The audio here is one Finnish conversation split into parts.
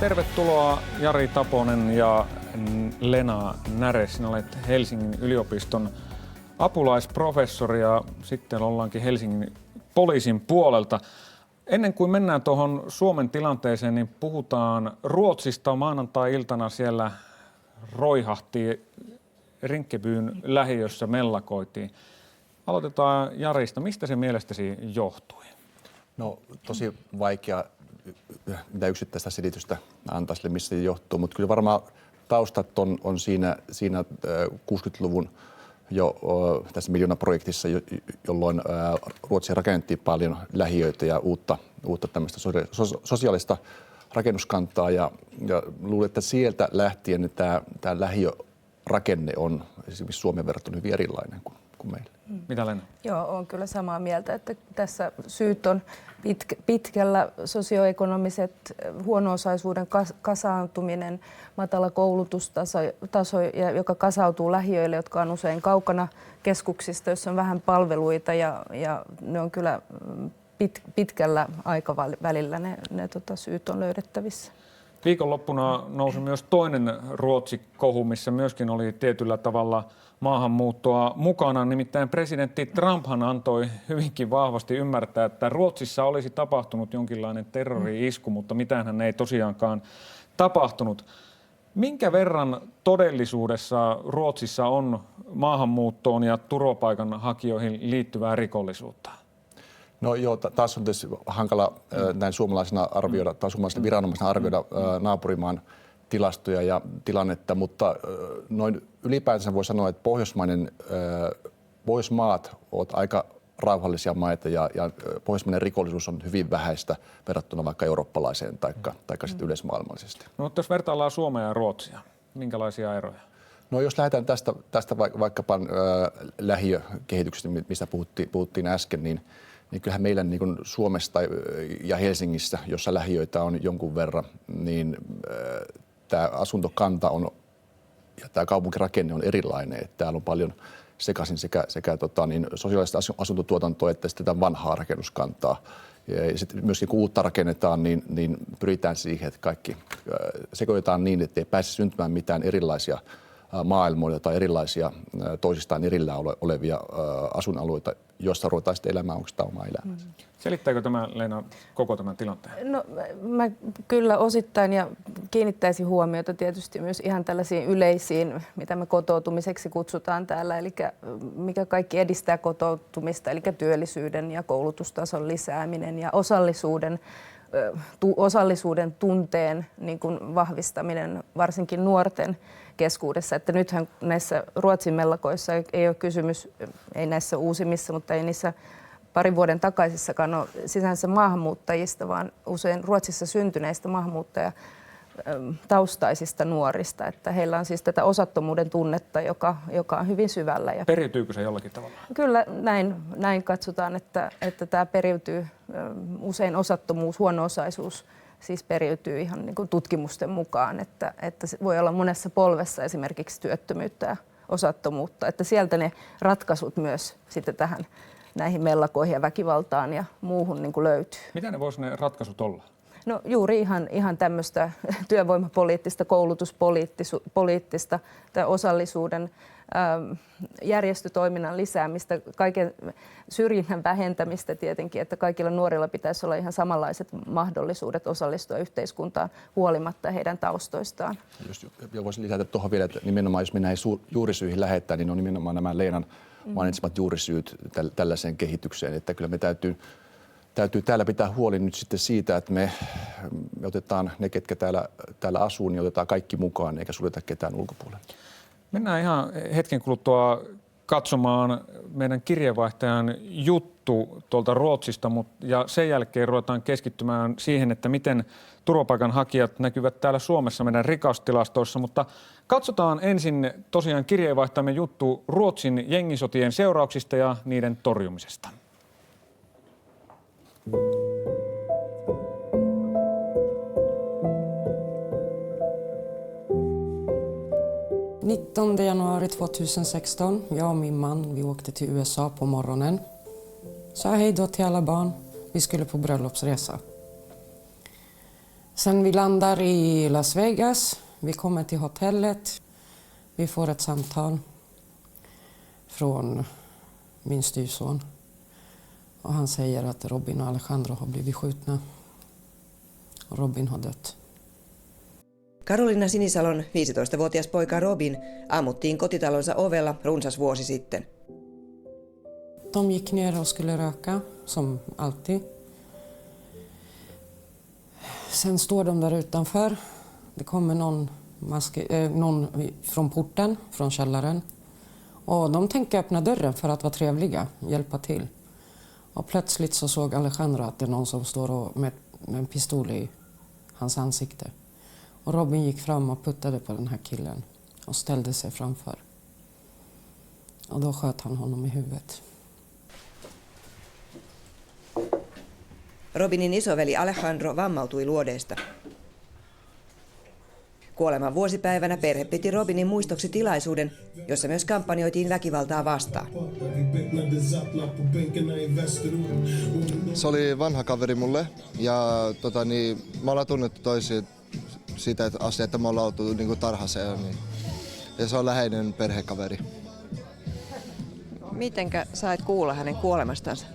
Tervetuloa Jari Taponen ja Lena Näres. Sinä olet Helsingin yliopiston apulaisprofessori ja sitten ollaankin Helsingin poliisin puolelta. Ennen kuin mennään tuohon Suomen tilanteeseen, niin puhutaan Ruotsista. Maanantai-iltana siellä roihahti Rinkebyn lähiössä, mellakoitiin. Aloitetaan Jarista. Mistä se mielestäsi johtui? No tosi vaikea mitä yksittäistä selitystä antaa sille, missä se johtuu, mutta kyllä varmaan taustat on siinä 60-luvun jo tässä miljoonaprojektissa, jolloin Ruotsi rakennettiin paljon lähiöitä ja uutta tämmöistä sosiaalista rakennuskantaa ja luulen, että sieltä lähtien tämä lähiörakenne on esimerkiksi Suomen verrattuna hyvin erilainen kuin meillä. Mitä Lena? Joo, olen kyllä samaa mieltä, että tässä syyt on pitkällä sosioekonomiset, huono-osaisuuden kasaantuminen, matala koulutustaso, joka kasautuu lähiöille, jotka on usein kaukana keskuksista, joissa on vähän palveluita ja ne on kyllä pitkällä aikavälillä ne syyt on löydettävissä. Viikonloppuna nousi myös toinen Ruotsi-kohu, missä myöskin oli tietyllä tavalla maahanmuuttoa mukana. Nimittäin presidentti Trumphan antoi hyvinkin vahvasti ymmärtää, että Ruotsissa olisi tapahtunut jonkinlainen terrori-isku, mutta mitään ei tosiaankaan tapahtunut. Minkä verran todellisuudessa Ruotsissa on maahanmuuttoon ja turvapaikanhakijoihin liittyvää rikollisuutta? No joo, taas on tietysti hankala näin suomalaisena arvioida tai suomalaisena viranomaisena arvioida naapurimaan tilastoja ja tilannetta, mutta noin ylipäätään voi sanoa, että Pohjoismaat ovat aika rauhallisia maita ja pohjoismainen rikollisuus on hyvin vähäistä verrattuna vaikka eurooppalaiseen tai sitten yleismaailmallisesti. No, mutta jos vertaillaan Suomea ja Ruotsia, minkälaisia eroja? No jos lähdetään tästä vaikkapa lähiökehityksestä, mistä puhuttiin äsken, niin kyllähän meillä niin kuin Suomessa ja Helsingissä, jossa lähiöitä on jonkun verran, niin tämä asuntokanta ja tämä kaupunkirakenne on erilainen. Että täällä on paljon sekaisin sekä sosiaalista asuntotuotantoa että sitten tämän vanhaa rakennuskantaa. Ja sitten myöskin kun uutta rakennetaan, niin pyritään siihen, että kaikki sekoitetaan niin, että ei pääse syntymään mitään erilaisia maailmoja tai erilaisia toisistaan erillään olevia asuinalueita, joista ruvetaan sitten elämään oikeastaan omaa elämäänsä. Selittääkö tämä, Leena, koko tämän tilanteen? No mä kyllä osittain ja kiinnittäisin huomiota tietysti myös ihan tällaisiin yleisiin, mitä me kotoutumiseksi kutsutaan täällä, eli mikä kaikki edistää kotoutumista, eli työllisyyden ja koulutustason lisääminen ja osallisuuden tunteen niin kuin vahvistaminen varsinkin nuorten keskuudessa. Että nythän näissä Ruotsin mellakoissa ei ole kysymys, ei näissä uusimmissa, mutta ei niissä parin vuoden takaisissakaan ole sisänsä maahanmuuttajista, vaan usein Ruotsissa syntyneistä maahanmuuttajataustaisista nuorista. Että heillä on siis tätä osattomuuden tunnetta, joka on hyvin syvällä. Periytyykö se jollakin tavalla? Kyllä näin katsotaan, että tämä periytyy usein osattomuus, huono-osaisuus siis periytyy ihan niin kuin tutkimusten mukaan, että se voi olla monessa polvessa esimerkiksi työttömyyttä ja osattomuutta, että sieltä ne ratkaisut myös sitten näihin mellakoihin ja väkivaltaan ja muuhun niin kuin löytyy. Mitä ne voisi ne ratkaisut olla? No juuri ihan tämmöistä työvoimapoliittista, koulutuspoliittista, osallisuuden järjestötoiminnan lisäämistä, kaiken syrjinnän vähentämistä tietenkin, että kaikilla nuorilla pitäisi olla ihan samanlaiset mahdollisuudet osallistua yhteiskuntaan huolimatta heidän taustoistaan. Jos voisin lisätä tuohon vielä, että nimenomaan jos me näihin juurisyihin lähdetään, niin on nimenomaan nämä Leenan mainitsemat juurisyyt tällaiseen kehitykseen, että kyllä me täytyy täällä pitää huoli nyt sitten siitä, että me otetaan ne, ketkä täällä asuu, niin otetaan kaikki mukaan eikä suljeta ketään ulkopuolelle. Mennään ihan hetken kuluttua katsomaan meidän kirjeenvaihtajan juttu tuolta Ruotsista, ja sen jälkeen ruvetaan keskittymään siihen, että miten turvapaikanhakijat näkyvät täällä Suomessa meidän rikastilastoissa, mutta katsotaan ensin tosiaan kirjeenvaihtajamme juttu Ruotsin jengisotien seurauksista ja niiden torjumisesta. 19 januari 2016, jag och min man, vi åkte till USA på morgonen. Sa hej då till alla barn. Vi skulle på bröllopsresa. Sen vi landar i Las Vegas, vi kommer till hotellet, vi får ett samtal från min styvson. Och han säger att Robin och Alejandro har blivit skjutna. Och Robin har dött. Karoliina Sinisalon 15-vuotias poika Robin ammuttiin kotitalonsa ovella runsas vuosi sitten. De gick ner och skulle röka, som alltid. Sen står de där utanför. Det kommer någon från porten, från källaren. Och de tänker öppna dörren för att vara trevliga, hjälpa till. Och plötsligt så såg Alejandro att det är någon som står med en pistol i hans ansikte. Och Robin gick fram och puttade på den här killen och ställde sig framför. Och då sköt han honom i huvudet. Robinin isoveli Alejandro vammautui luodeesta. Kuoleman vuosipäivänä perhe piti Robinin muistoksi tilaisuuden, jossa myös kampanjoitiin väkivaltaa vastaan. Se oli vanha kaveri mulle ja me ollaan tunnettu toisiin siitä asiasta, että me ollaan oltu niin tarhaseen. Ja se on läheinen perhekaveri. Mitenkä sait kuulla hänen kuolemastansa?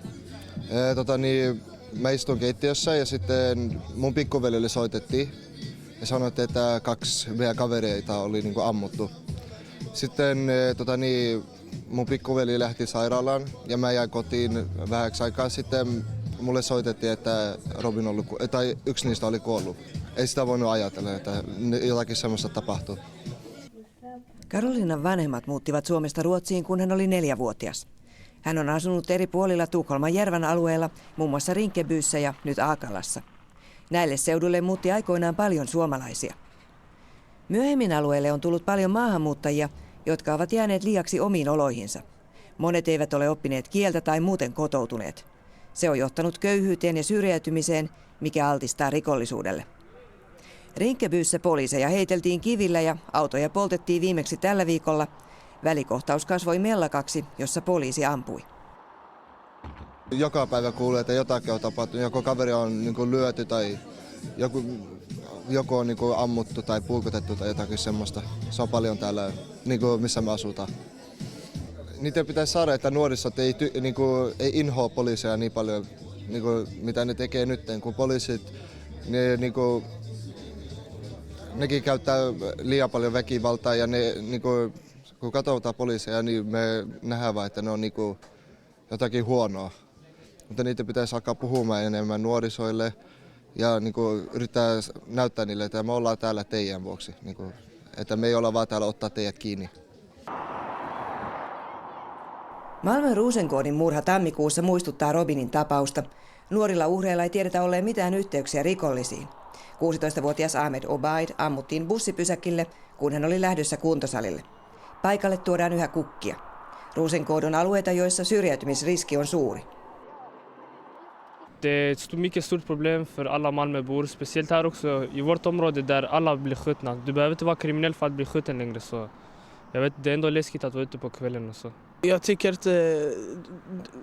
Mä istun keittiössä ja sitten mun pikkuveljelle soitettiin ja sanottiin, että 2 meidän kavereita oli niin ammuttu. Sitten mun pikkuveli lähti sairaalaan ja mä jäin kotiin vähäksi aikaa. Sitten mulle soitettiin, että yksi niistä oli kuollut. Ei sitä voinut ajatella, että jotakin semmoista tapahtui. Karoliinan vanhemmat muuttivat Suomesta Ruotsiin, kun hän oli 4-vuotias. Hän on asunut eri puolilla Tukholman järven alueella, muun muassa Rinkebyssä ja nyt Aakalassa. Näille seuduille muutti aikoinaan paljon suomalaisia. Myöhemmin alueelle on tullut paljon maahanmuuttajia, jotka ovat jääneet liiaksi omiin oloihinsa. Monet eivät ole oppineet kieltä tai muuten kotoutuneet. Se on johtanut köyhyyteen ja syrjäytymiseen, mikä altistaa rikollisuudelle. Rinkebyssä poliiseja heiteltiin kivillä ja autoja poltettiin viimeksi tällä viikolla. Välikohtaus kasvoi mellakaksi, jossa poliisi ampui. Joka päivä kuulee, että jotakin on tapahtunut. Joko kaveri on niin lyöty tai joku on niin ammuttu tai puukotettu tai jotakin semmoista. Se on paljon täällä, niin missä me asutaan. Niitä pitäisi saada, että nuorisot ei inhoa poliiseja niin paljon, mitä ne tekee nyt, kun poliisit nekin käyttää liian paljon väkivaltaa ja ne, kun katsotaan poliiseja, niin me nähdään vaan, että ne on jotakin huonoa. Mutta niitä pitäisi alkaa puhumaan enemmän nuorisoille ja yrittää näyttää niille, että me ollaan täällä teidän vuoksi. Että me ei olla vaan täällä ottaa teidät kiinni. Malmön Rosengårdin murha tammikuussa muistuttaa Robinin tapausta. Nuorilla uhreilla ei tiedetä olleen mitään yhteyksiä rikollisiin. 16-vuotias Ahmed Obaid ammuttiin bussipysäkille, kun hän oli lähdössä kuntosalille. Paikalle tuodaan yhä kukkia. Rosengård on alueita, joissa syrjäytymisriski on suuri. Det är ett mycket stort problem för alla Malmöbor, speciellt här också i vårt område där alla blir skjutna. Du behöver inte vara kriminell för att bli skjuten längre, så jag vet, det är ändå läskigt att vara ute på kvällen och så. Jag tycker att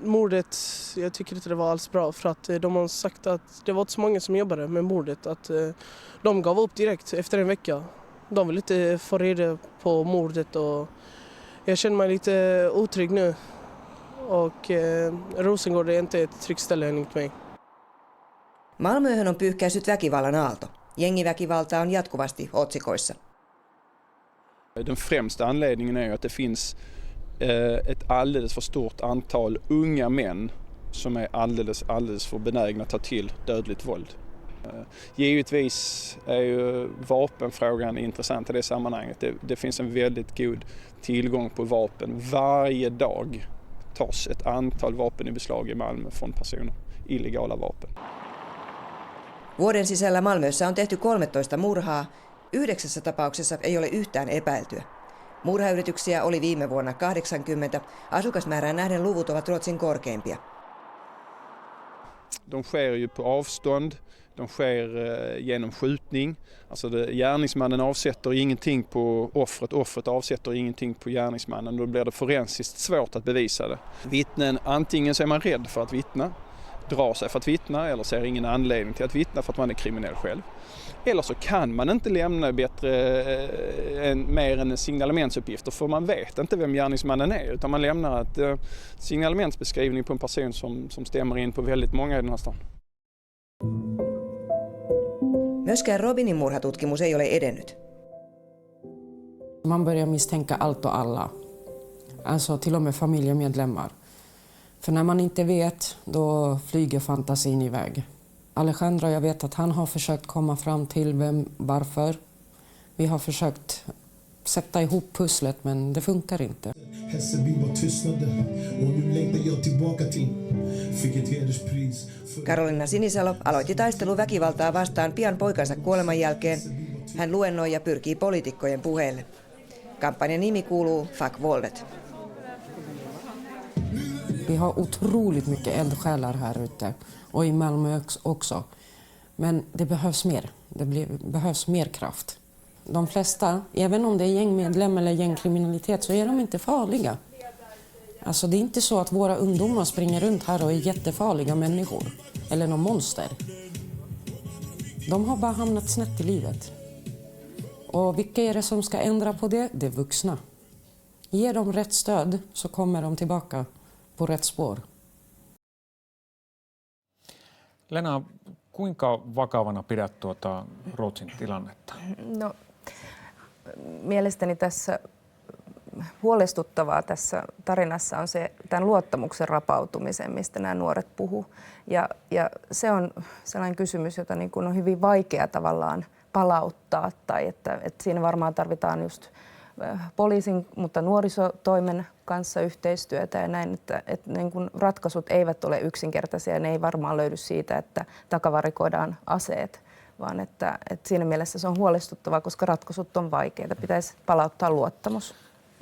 mordet, jag tycker inte det var alls bra, för att de har sagt att det var inte så många som jobbade med mordet, att de gav upp direkt efter en vecka. De vill inte få reda på mordet och jag känner mig lite otrygg nu. Och Rosengård är inte ett tryggt ställe enligt mig. Malmöhön on pyyhkäisyt väkivallan aalto. Jengiväkivalta on jatkuvasti otsikoissa. Den främsta anledningen är att det finns ett alldeles för stort antal unga män som är alldeles för benägna att ta till dödligt våld. Givetvis är ju vapenfrågan intressant i det sammanhanget. Det finns en väldigt god tillgång på vapen. Varje dag tas ett antal vapen i beslag i Malmö från personer, illegala vapen. Vuoden sisällä Malmössä on tehty 13 murhaa. 9 tapauksessa ei ole yhtään epäiltyä. Murhayrityksiä oli viime vuonna 80. Asukasmäärään nähden luvut ovat Ruotsin korkeimpia. De sker ju på avstånd, de sker genom skjutning. Alltså gärningsmannen avsätter ingenting på offret avsätter ingenting på gärningsmannen. Då blir det forensiskt svårt att bevisa det. Vittnen, antingen så är man rädd för att vittna drar sig för att vittna eller ser ingen anledning till att vittna för att man är kriminell själv. Eller så kan man inte lämna mer än signalementsuppgifter för man vet inte vem gärningsmannen är, utan man lämnar ett signalementsbeskrivning på en person som stämmer in på väldigt många i den här stan. Myöskään Robinin murhatutkimus ei ole edennyt. Man börjar misstänka allt och alla. Alltså till och med familjemedlemmar. För när man inte vet, då flyger fantasin iväg. Alejandro, jag vet att han har försökt komma fram till varför. Vi har försökt sätta ihop pusslet, men det funkar inte. Karolina Sinisalo aloitti taistelun väkivaltaa vastaan pian poikansa kuoleman jälkeen. Hän luennoi ja pyrkii poliitikkojen puheelle. Kampanjan nimi kuuluu Fuck Våldet. Vi har otroligt mycket eldsjälar här ute och i Malmö också. Men det behövs mer. Behövs mer kraft. De flesta, även om det är gängmedlem eller gängkriminalitet, så är de inte farliga. Alltså det är inte så att våra ungdomar springer runt här och är jättefarliga människor. Eller någon monster. De har bara hamnat snett i livet. Och vilka är det som ska ändra på det? Det är vuxna. Ge dem rätt stöd så kommer de tillbaka på rätt spår. Lena, kuinka vakavana pidät tuota Ruotsin tilannetta? No, mielestäni tässä huolestuttavaa tässä tarinassa on se tämän luottamuksen rapautumisen, mistä nämä nuoret puhuu. Ja se on sellainen kysymys, jota niin kuin on hyvin vaikea tavallaan palauttaa. Tai että siinä varmaan tarvitaan just poliisin, mutta nuorisotoimen kanssa yhteistyötä ja näin, että niin kuin ratkaisut eivät ole yksinkertaisia ja ne ei varmaan löydy siitä, että takavarikoidaan aseet, vaan että siinä mielessä se on huolestuttavaa, koska ratkaisut on vaikeita. Pitäisi palauttaa luottamus.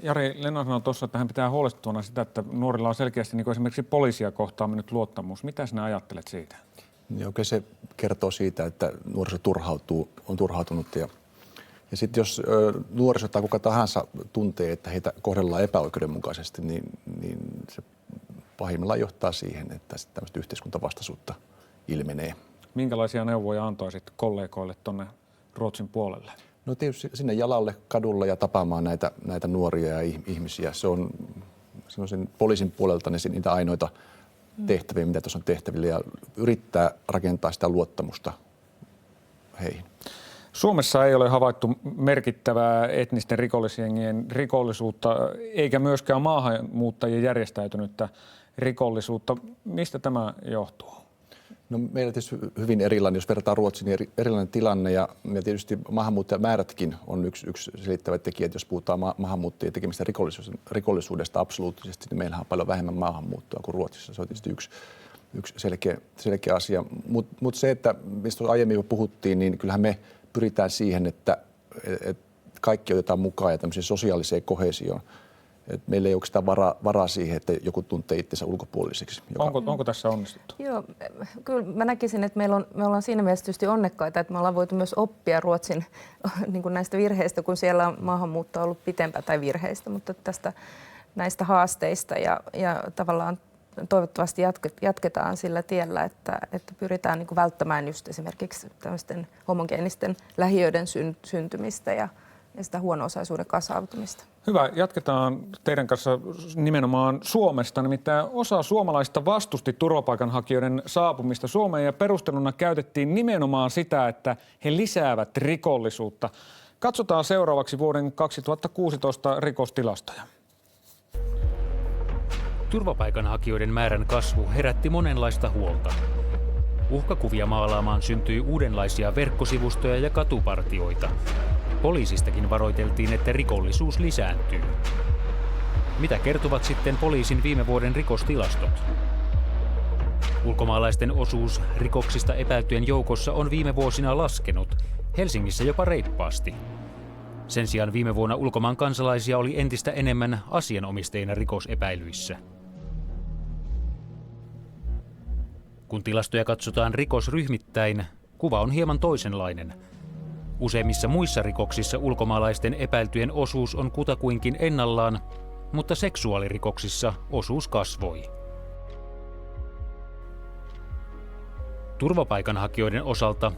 Jari, Lena sanoi tuossa, että hän pitää huolestuttavana sitä, että nuorilla on selkeästi niin kuin esimerkiksi poliisia kohtaan mennyt luottamus. Mitä sinä ajattelet siitä? Niin oikein se kertoo siitä, että nuoriso on turhautunut ja sitten jos nuoriso tai kuka tahansa tuntee, että heitä kohdellaan epäoikeudenmukaisesti, niin se pahimmillaan johtaa siihen, että tämmöistä yhteiskuntavastaisuutta ilmenee. Minkälaisia neuvoja antaisit kollegoille tuonne Ruotsin puolelle? No tietysti sinne jalalle, kadulle ja tapaamaan näitä nuoria ja ihmisiä. Se on sen poliisin puolelta niitä ainoita tehtäviä, mitä tuossa on tehtävillä, ja yrittää rakentaa sitä luottamusta heihin. Suomessa ei ole havaittu merkittävää etnisten rikollisjengien rikollisuutta, eikä myöskään maahanmuuttajien järjestäytynyttä rikollisuutta. Mistä tämä johtuu? No, meillä tietysti hyvin erilainen, jos verrataan Ruotsiin, niin erilainen tilanne ja tietysti maahanmuuttajamäärätkin on yksi selittävä tekijä. Jos puhutaan maahanmuuttajien tekemistä rikollisuudesta absoluuttisesti, niin meillähän on paljon vähemmän maahanmuuttoa kuin Ruotsissa. Se on tietysti yksi selkeä asia. Mutta se, että mistä aiemmin jo puhuttiin, niin kyllähän me pyritään siihen, että kaikki otetaan mukaan ja tämmöiseen sosiaaliseen koheesioon. Et meillä ei oikeastaan varaa siihen, että joku tuntee itsensä ulkopuoliseksi. Onko tässä onnistuttu? Joo, kyllä mä näkisin, että me ollaan siinä mielessä tietysti onnekkaita, että me ollaan voitu myös oppia Ruotsin niin kuin näistä virheistä, kun siellä on maahanmuutto ollut pitempään, tai virheistä, mutta näistä haasteista ja tavallaan toivottavasti jatketaan sillä tiellä, että pyritään niin kuin välttämään just esimerkiksi tämmöisten homogeenisten lähiöiden syntymistä ja sitä huono-osaisuuden kasautumista. Hyvä. Jatketaan teidän kanssa nimenomaan Suomesta. Nimittäin osa suomalaista vastusti turvapaikanhakijoiden saapumista Suomeen ja perusteluna käytettiin nimenomaan sitä, että he lisäävät rikollisuutta. Katsotaan seuraavaksi vuoden 2016 rikostilastoja. Turvapaikanhakijoiden määrän kasvu herätti monenlaista huolta. Uhkakuvia maalaamaan syntyi uudenlaisia verkkosivustoja ja katupartioita. Poliisistakin varoiteltiin, että rikollisuus lisääntyy. Mitä kertovat sitten poliisin viime vuoden rikostilastot? Ulkomaalaisten osuus rikoksista epäiltyjen joukossa on viime vuosina laskenut, Helsingissä jopa reippaasti. Sen sijaan viime vuonna ulkomaan kansalaisia oli entistä enemmän asianomistajina rikosepäilyissä. Kun tilastoja katsotaan rikosryhmittäin, kuva on hieman toisenlainen. Useimmissa muissa rikoksissa ulkomaalaisten epäiltyjen osuus on kutakuinkin ennallaan, mutta seksuaalirikoksissa osuus kasvoi. Turvapaikanhakijoiden osalta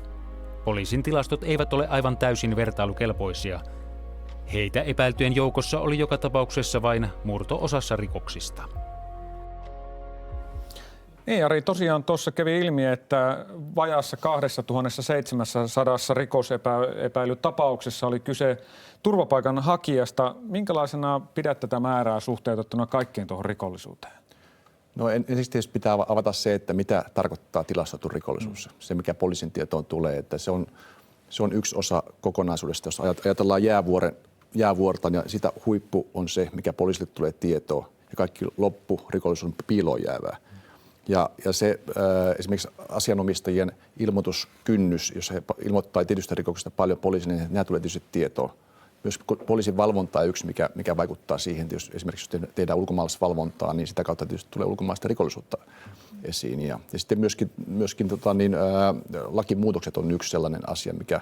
poliisin tilastot eivät ole aivan täysin vertailukelpoisia. Heitä epäiltyjen joukossa oli joka tapauksessa vain murto-osassa rikoksista. Niin, Jari, tosiaan tuossa kävi ilmi, että vajaassa 2700 rikosepäilytapauksessa oli kyse turvapaikanhakijasta. Minkälaisena pidät tätä määrää suhteutettuna kaikkeen tuohon rikollisuuteen? No ensiksi tietysti pitää avata se, että mitä tarkoittaa tilastoitu rikollisuus. Se, mikä poliisin tietoon tulee, että se on yksi osa kokonaisuudesta. Jos ajatellaan jäävuorta, niin sitä huippu on se, mikä poliisille tulee tietoon. Ja kaikki loppu rikollisuus on piiloon jäävää. Ja se esimerkiksi asianomistajien ilmoituskynnys, jos he ilmoittaa tietystä rikoksesta paljon poliisille, niin nämä tulee tietysti tietoon. Myös poliisin valvonta on yksi, mikä vaikuttaa siihen, että jos esimerkiksi tehdään ulkomaalaisvalvontaa, niin sitä kautta tietysti tulee ulkomaalaista rikollisuutta esiin. Ja sitten myöskin lakimuutokset on yksi sellainen asia, mikä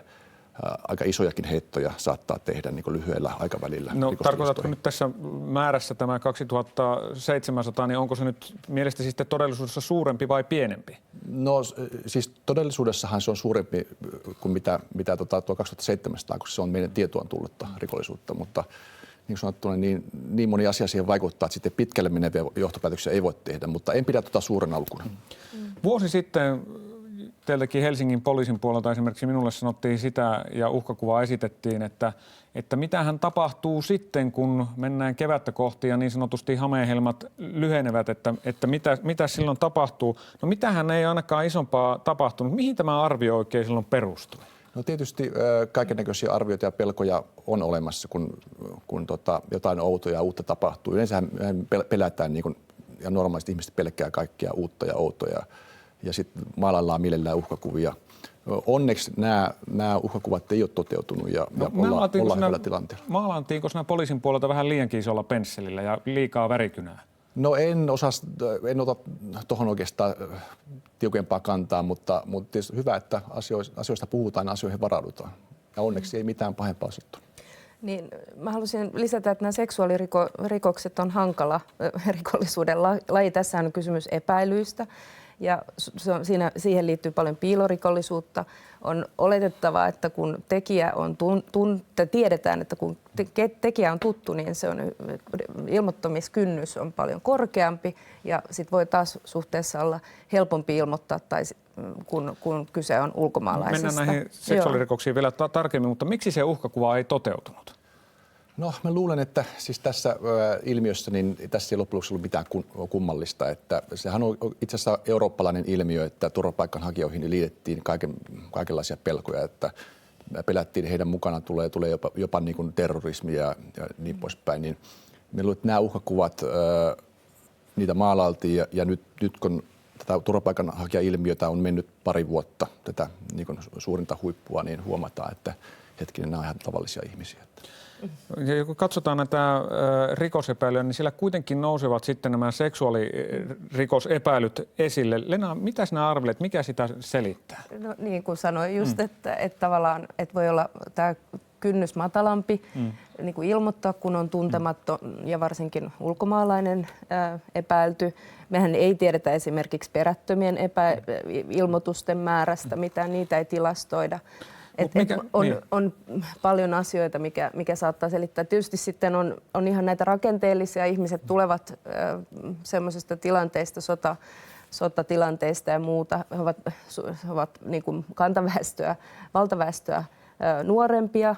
aika isojakin heittoja saattaa tehdä niin kuin lyhyellä aikavälillä. No tarkoitatko nyt tässä määrässä tämä 2700, niin onko se nyt mielestäsi sitten todellisuudessa suurempi vai pienempi? No siis todellisuudessahan se on suurempi kuin mitä tuo 2700, koska se on meidän tietoon tullutta rikollisuutta, mutta niin kuin sanottu, niin moni asia siihen vaikuttaa, että sitten pitkälle meneviä johtopäätöksiä ei voi tehdä, mutta en pidä suurena lukuna. Vuosi sitten teiltäkin Helsingin poliisin puolelta esimerkiksi minulle sanottiin sitä ja uhkakuvaa esitettiin, että mitähän tapahtuu sitten, kun mennään kevättä kohti ja niin sanotusti hameenhelmat lyhenevät, että mitä silloin tapahtuu. No mitähän ei ainakaan isompaa tapahtunut. Mihin tämä arvio oikein silloin perustui? No tietysti kaikennäköisiä arvioita ja pelkoja on olemassa, kun jotain outoa ja uutta tapahtuu. Yleensähän pelätään niin kuin, ja normaalisti ihmiset pelkää kaikkia uutta ja outoa ja sitten maalaillaan mielellään uhkakuvia. Onneksi nämä uhkakuvat ei ole toteutunut ja ollaan hyvällä tilanteella. Maalaantiinko siinä poliisin puolelta vähän liiankin isolla pensselillä ja liikaa värikynää? No en ota tuohon oikeastaan tiukempaa kantaa, mutta tietysti hyvä, että asioista puhutaan ja asioihin varaudutaan. Ja onneksi ei mitään pahempaa sattunut. Niin, mä haluaisin lisätä, että nämä seksuaalirikokset on hankala rikollisuuden laji. Tässä on kysymys epäilyistä. Ja siihen liittyy paljon piilorikollisuutta. On oletettavaa, että kun tiedetään, että kun tekijä on tuttu, niin se on ilmoittamiskynnys on paljon korkeampi ja sit voi taas suhteessa olla helpompi ilmoittaa tai kun kyse on ulkomaalaisista. Mennään näihin seksuaalirikoksiin vielä tarkemmin, mutta miksi se uhkakuva ei toteutunut? No mä luulen, että siis tässä ilmiössä niin tässä ei loppujen lopuksi ollut mitään kummallista. Että sehän on itse asiassa eurooppalainen ilmiö, että turvapaikanhakijoihin liitettiin kaikenlaisia pelkoja, että pelättiin heidän mukana tulee jopa niin kuin terrorismia ja niin poispäin. Niin me luulen, että nämä uhkakuvat, niitä maalailtiin ja nyt kun tätä turvapaikanhakija-ilmiötä on mennyt pari vuotta, tätä niin kuin suurinta huippua, niin huomataan, että hetkinen, nämä on ihan tavallisia ihmisiä. Ja kun katsotaan näitä rikosepäilyjä, niin siellä kuitenkin nousevat sitten nämä seksuaalirikosepäilyt esille. Lena, mitä sinä arvelet, mikä sitä selittää? No niin kuin sanoin just, että tavallaan että voi olla tämä kynnys matalampi niin kuin ilmoittaa, kun on tuntematon ja varsinkin ulkomaalainen epäilty. Mehän ei tiedetä esimerkiksi perättömien ilmoitusten määrästä, mitä niitä ei tilastoida. On paljon asioita, mikä saattaa selittää. Tietysti sitten on ihan näitä rakenteellisia. Ihmiset tulevat semmoisesta tilanteista, sotatilanteista ja muuta. He ovat niin kuin kantaväestöä, valtaväestöä nuorempia.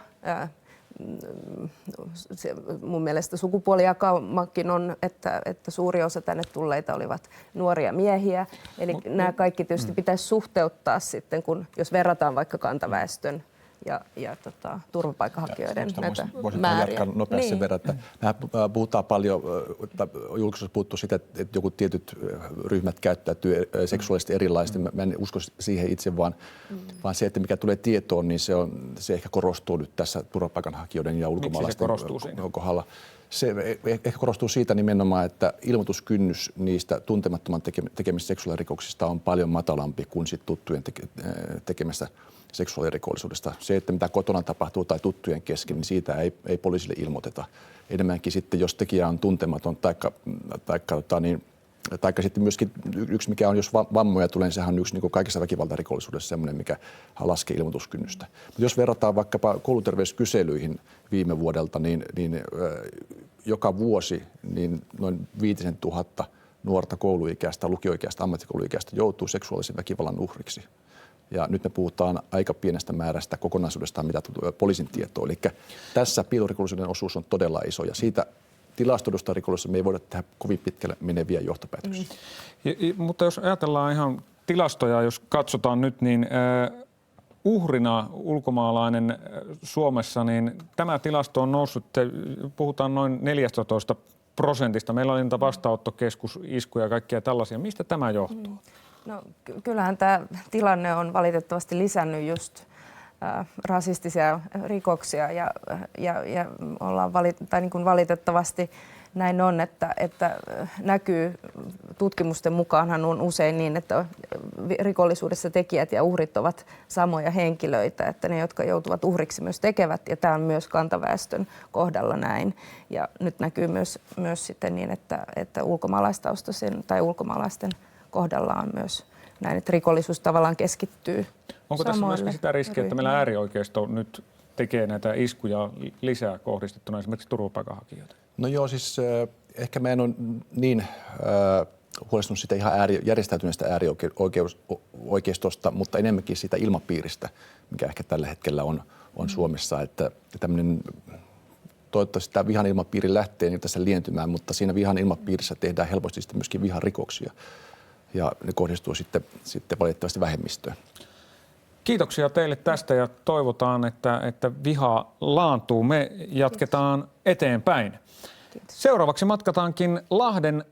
Mun mielestä sukupuolijakaumakin on, että suuri osa tänne tulleita olivat nuoria miehiä. Eli nämä kaikki tietysti pitäisi suhteuttaa sitten, jos verrataan vaikka kantaväestön ja turvapaikanhakijoiden näitä määriä. Voisin nopeasti sen verran, että puhutaan paljon, julkisuudessa puhuttu sitä, että joku tietyt ryhmät käyttäytyy seksuaalisesti erilaisesti. Mä en usko siihen itse, vaan se, että mikä tulee tietoon, niin se ehkä korostuu nyt tässä turvapaikanhakijoiden ja ulkomaalaisten kohdalla. Se ehkä korostuu siitä nimenomaan, että ilmoituskynnys niistä tuntemattoman tekemistä seksuaalirikoksista on paljon matalampi kuin sit tuttujen tekemästä seksuaalirikollisuudesta. Se, että mitä kotona tapahtuu tai tuttujen kesken, niin siitä ei poliisille ilmoiteta. Enemmänkin sitten, jos tekijä on tuntematon taikka Taikka sitten myöskin yksi, mikä on, jos vammoja tulee, niin sehän on yksi niin kuin kaikessa väkivaltarikollisuudessa semmoinen, mikä laskee ilmoituskynnystä. Mutta jos verrataan vaikkapa kouluterveyskyselyihin viime vuodelta, niin joka vuosi niin noin 5 000 nuorta kouluikäistä, lukioikäistä, ammattikouluikäistä joutuu seksuaalisen väkivallan uhriksi. Ja nyt me puhutaan aika pienestä määrästä kokonaisuudestaan, mitä poliisin tietoa. Eli tässä piilorikollisuuden osuus on todella iso ja siitä tilastoidusta rikollisuudesta me ei voida tehdä kovin pitkälle meneviä johtopäätöksiä. Mutta jos ajatellaan ihan tilastoja, jos katsotaan nyt, niin uhrina ulkomaalainen Suomessa, niin tämä tilasto on noussut, puhutaan noin 14%. Meillä oli niitä vastaanottokeskusiskuja ja kaikkia tällaisia. Mistä tämä johtuu? No, kyllähän tämä tilanne on valitettavasti lisännyt just rasistisia rikoksia ja ollaan niin kuin valitettavasti näin on, että näkyy tutkimusten mukaanhan on usein niin, että rikollisuudessa tekijät ja uhrit ovat samoja henkilöitä, että ne, jotka joutuvat uhriksi, myös tekevät, ja tämä on myös kantaväestön kohdalla näin. Ja nyt näkyy myös sitten niin, että ulkomaalaistaustaisen tai ulkomaalaisten kohdalla on myös näin, että rikollisuus tavallaan keskittyy. Onko tässä myöskin sitä riskiä, että meillä äärioikeisto nyt tekee näitä iskuja lisää kohdistettuna esimerkiksi turvapaikanhakijoita? No joo, siis ehkä mä en ole niin huolestunut sitä ihan järjestäytyneestä äärioikeistosta, mutta enemmänkin siitä ilmapiiristä, mikä ehkä tällä hetkellä on Suomessa, että tämmöinen toivottavasti tämä vihan ilmapiiri lähtee niin tässä lientymään, mutta siinä vihan ilmapiirissä tehdään helposti sitten myöskin viharikoksia ja ne kohdistuu sitten valitettavasti vähemmistöön. Kiitoksia teille tästä ja toivotaan, että viha laantuu. Me jatketaan eteenpäin. Seuraavaksi matkataankin Lahden